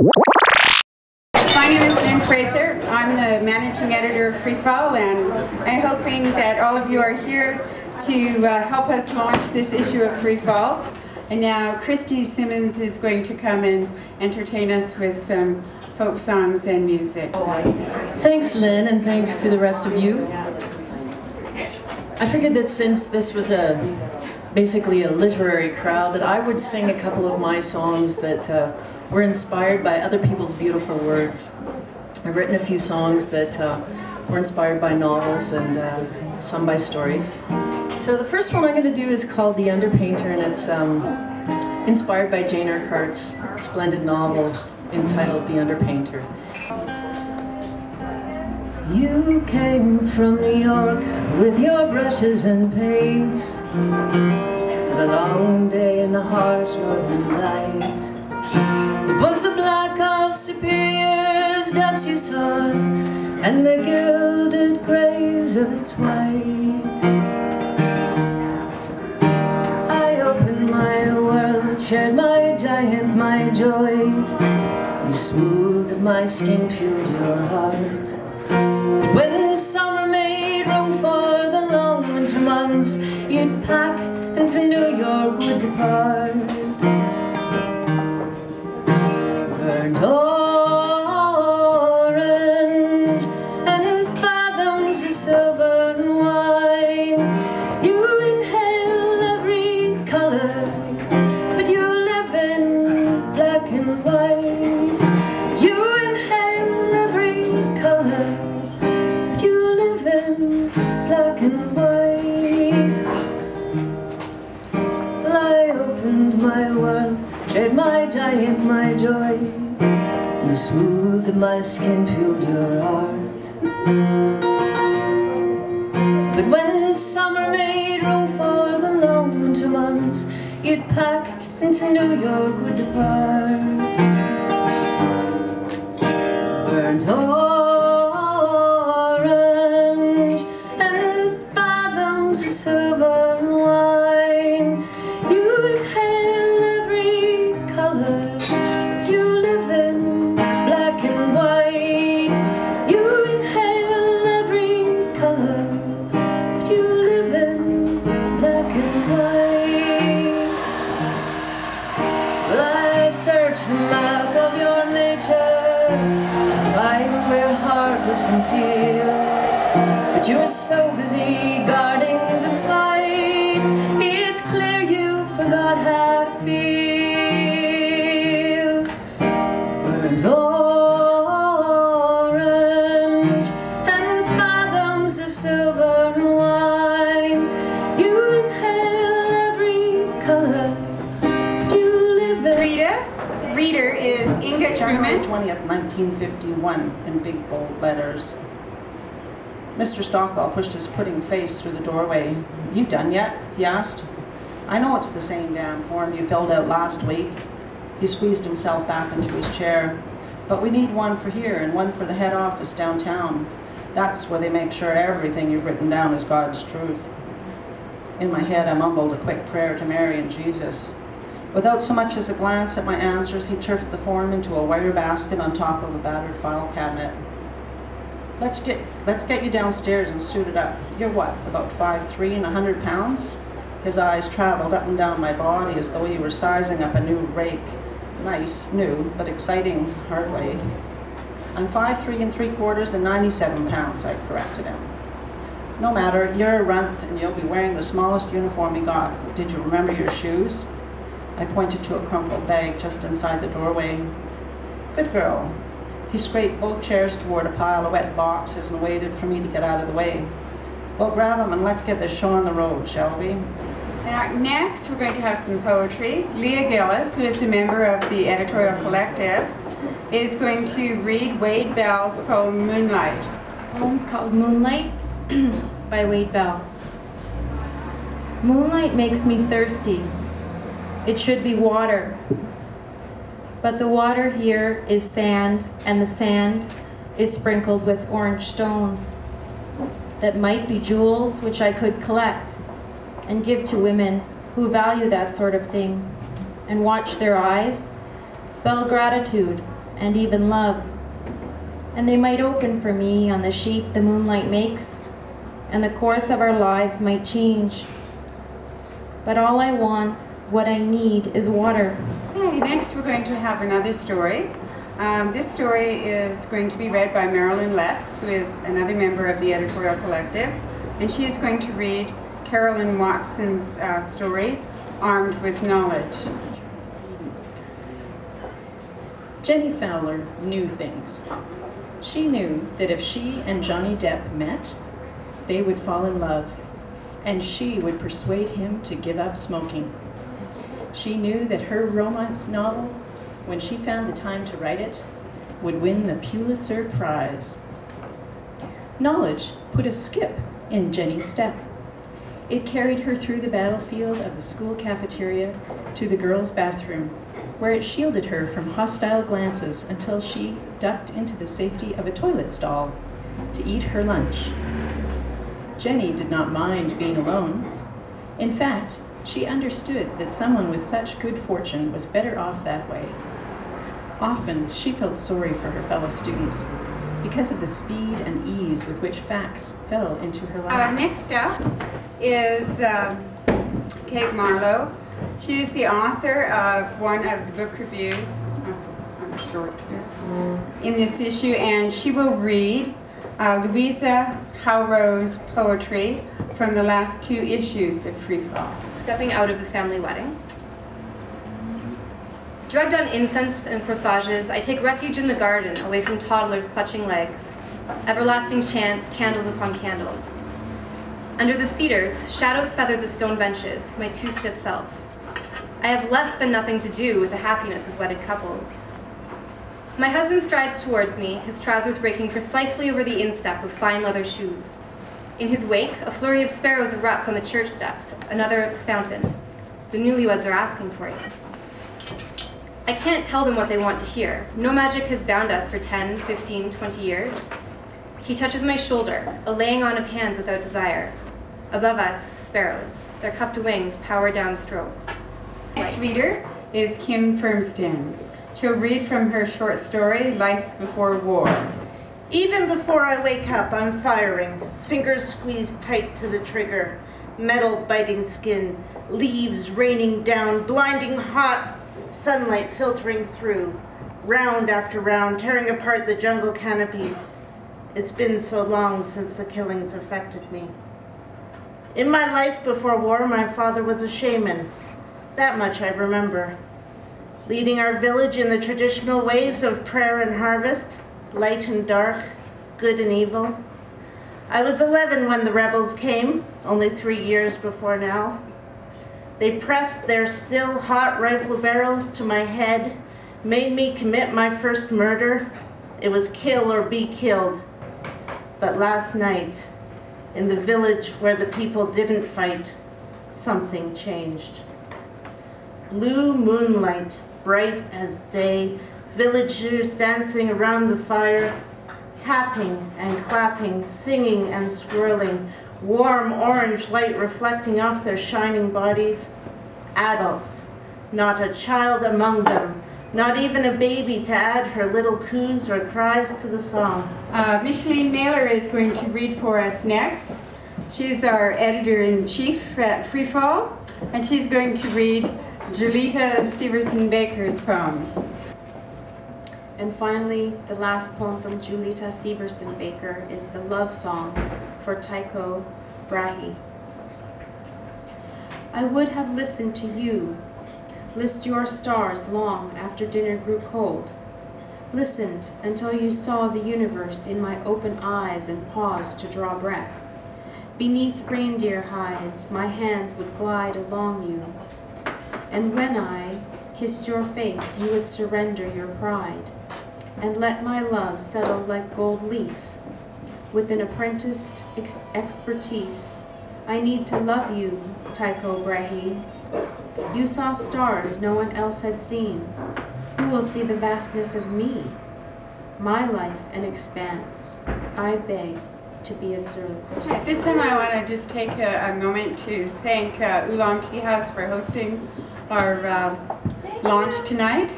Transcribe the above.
My name is Lynn Fraser. I'm the managing editor of Freefall, and I'm hoping that all of you are here to help us launch this issue of Freefall. And now Christy Simmons is going to come and entertain us with some folk songs and music. Thanks, Lynn, and thanks to the rest of you. I figured that since this was basically a literary crowd, that I would sing a couple of my songs that were inspired by other people's beautiful words. I've written a few songs that were inspired by novels and some by stories. So the first one I'm going to do is called The Underpainter, and it's inspired by Jane Urquhart's splendid novel entitled The Underpainter. You came from New York with your brushes and paints, the long day in the harsh northern light. It was the black of Superior's that you saw, and the gilded graves of its white. I opened my world, shared my giant, my joy. You smoothed my skin, fueled your heart. When summer made room for the long winter months, you'd pack into New York, would depart. Burnt orange and fathoms of silver and wine. You inhale every color, but you live in black and white. You inhale every color, but you live in black and white. Well, I opened my world, shared my giant, my joy. You smoothed my skin, fueled your heart. But when summer made room for the long winter months, you'd pack into New York, would depart. Burnt orange and fathoms of silver and wine. You inhale every color, you live in black and white. You inhale every color, but you live in black and white. Well, I searched the map of your nature to find where your heart was concealed, but you were so busy guarding the sight. It's clear you forgot Hatfield. Burnt orange and fathoms of silver and wine. You inhale every color, but you live in... Reader is Inga January Truman. 20th, 1951, in big bold letters. Mr. Stockwell pushed his pudding face through the doorway. "You done yet?" he asked. "I know it's the same damn form you filled out last week." He squeezed himself back into his chair. "But we need one for here and one for the head office downtown. That's where they make sure everything you've written down is God's truth." In my head, I mumbled a quick prayer to Mary and Jesus. Without so much as a glance at my answers, he turfed the form into a wire basket on top of a battered file cabinet. Let's get you downstairs and suited up. You're what, about 5'3" and 100 pounds? His eyes traveled up and down my body as though he were sizing up a new rake. Nice, new, but exciting, hardly. "I'm 5'3 3/4 and 97 pounds, I corrected him. "No matter, you're a runt and you'll be wearing the smallest uniform we got. Did you remember your shoes?" I pointed to a crumpled bag just inside the doorway. "Good girl." He scraped both chairs toward a pile of wet boxes and waited for me to get out of the way. "Well, grab them and let's get this show on the road, shall we?" And next, we're going to have some poetry. Leah Gillis, who is a member of the editorial collective, is going to read Wade Bell's poem Moonlight. The poem's called Moonlight by Wade Bell. Moonlight makes me thirsty. It should be water. But the water here is sand, and the sand is sprinkled with orange stones that might be jewels which I could collect and give to women who value that sort of thing and watch their eyes spell gratitude and even love. And they might open for me on the sheet the moonlight makes, and the course of our lives might change. But all I want, what I need, is water. Okay, next we're going to have another story. This story is going to be read by Marilyn Letts, who is another member of the editorial collective, and she is going to read Carolyn Watson's story, Armed with Knowledge. Jenny Fowler knew things. She knew that if she and Johnny Depp met, they would fall in love, and she would persuade him to give up smoking. She knew that her romance novel, when she found the time to write it, would win the Pulitzer Prize. Knowledge put a skip in Jenny's step. It carried her through the battlefield of the school cafeteria to the girls' bathroom, where it shielded her from hostile glances until she ducked into the safety of a toilet stall to eat her lunch. Jenny did not mind being alone. In fact, she understood that someone with such good fortune was better off that way. Often, she felt sorry for her fellow students because of the speed and ease with which facts fell into her lap. Next up is Kate Marlowe. She is the author of one of the book reviews, I'm short here, in this issue, and she will read Louisa Howro's poetry from the last 2 issues of Free Fall. Stepping out of the family wedding. Drugged on incense and corsages, I take refuge in the garden, away from toddlers clutching legs. Everlasting chants, candles upon candles. Under the cedars, shadows feather the stone benches, my too stiff self. I have less than nothing to do with the happiness of wedded couples. My husband strides towards me, his trousers breaking precisely over the instep of fine leather shoes. In his wake, a flurry of sparrows erupts on the church steps, another fountain. The newlyweds are asking for you. I can't tell them what they want to hear. No magic has bound us for 10, 15, 20 years. He touches my shoulder, a laying on of hands without desire. Above us, sparrows. Their cupped wings power down strokes. Next reader is Kim Firmston. She'll read from her short story, Life Before War. Even before I wake up, I'm firing. Fingers squeezed tight to the trigger. Metal biting skin. Leaves raining down. Blinding hot. Sunlight filtering through. Round after round, tearing apart the jungle canopy. It's been so long since the killings affected me. In my life before war, my father was a shaman. That much I remember. Leading our village in the traditional ways of prayer and harvest, light and dark, good and evil. I was 11 when the rebels came, only 3 years before now. They pressed their still hot rifle barrels to my head, made me commit my first murder. It was kill or be killed. But last night, in the village where the people didn't fight, something changed. Blue moonlight, bright as day, villagers dancing around the fire, tapping and clapping, singing and swirling, warm orange light reflecting off their shining bodies. Adults, not a child among them, not even a baby to add her little coos or cries to the song. Micheline Naylor is going to read for us next. She's our editor-in-chief at Free Fall, and she's going to read Julita Severson Baker's poems. And finally, the last poem from Julita Severson Baker is the love song for Tycho Brahe. I would have listened to you, list your stars long after dinner grew cold, listened until you saw the universe in my open eyes and paused to draw breath. Beneath reindeer hides, my hands would glide along you, and when I kissed your face, you would surrender your pride, and let my love settle like gold leaf. With an apprenticed expertise, I need to love you, Tycho Brahe. You saw stars no one else had seen. Who will see the vastness of me? My life an expanse. I beg to be observed. At this time, I want to just take a moment to thank Oolong Tea House for hosting our launch tonight.